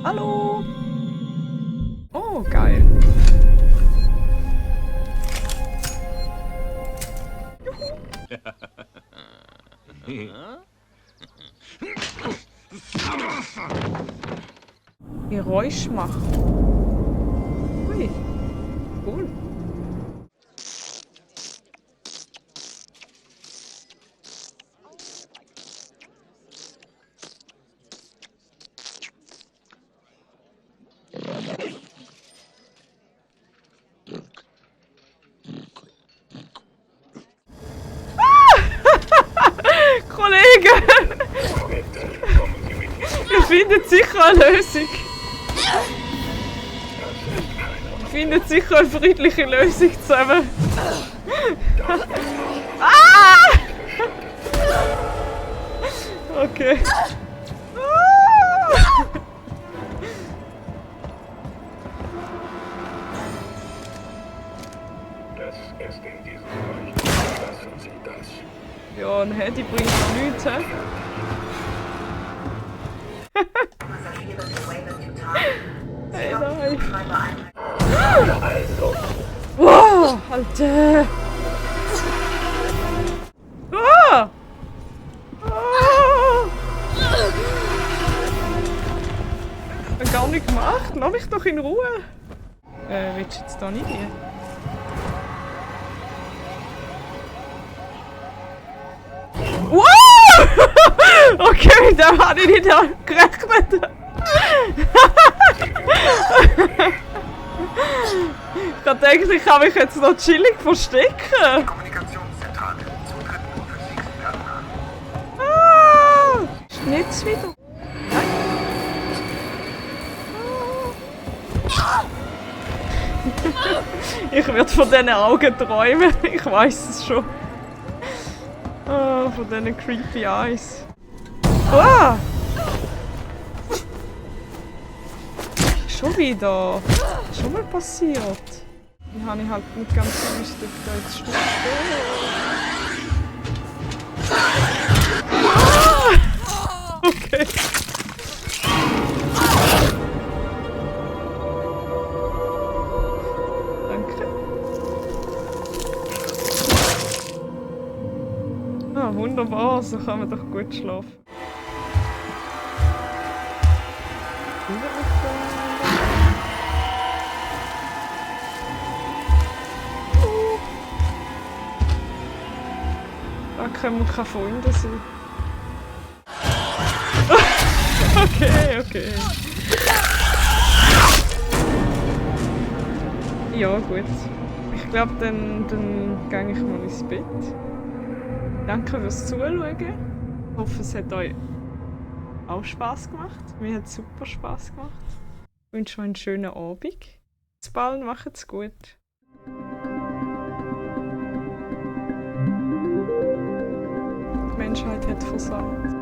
Hallo! Oh, geil. Geräusch machen. Ui. Cool. Kollege! Ihr findet sicher eine Lösung. Ihr findet sicher eine friedliche Lösung zusammen. Ah! Okay. Ah! Das ist in diesem Bereich. Lassen Sie das. Ja, ein Handy bringt nichts, hä? Hey, nein. Wow, Alter! Ah! Ah! Ich hab gar nicht gemacht. Lass mich doch in Ruhe. Willst du jetzt da nicht hin? Wow! Okay, mit dem habe ich nicht gerechnet. Ich hab gedacht, ich kann mich jetzt noch chillig verstecken. Kommunikationszentrale. Zutritt nur für Kriegspersonal. Ah! Schnitz wieder. Ich werde von diesen Augen träumen. Ich weiß es schon. Oh, von diesen creepy eyes. Ah! Schon wieder. Schon mal passiert. Die habe ich halt nicht ganz gewusst, ob da jetzt Stück Ah! Okay. Danke. Ah, wunderbar, so kann man doch gut schlafen. Da können wir keine Freunde sein. Okay. Ja, gut. Ich glaube, dann gehe ich mal ins Bett. Danke fürs Zuschauen. Ich hoffe, es hat euch auch Spass gemacht. Mir hat es super Spass gemacht. Ich wünsche euch einen schönen Abend. Bis bald, macht's gut. Die Menschheit hat versagt.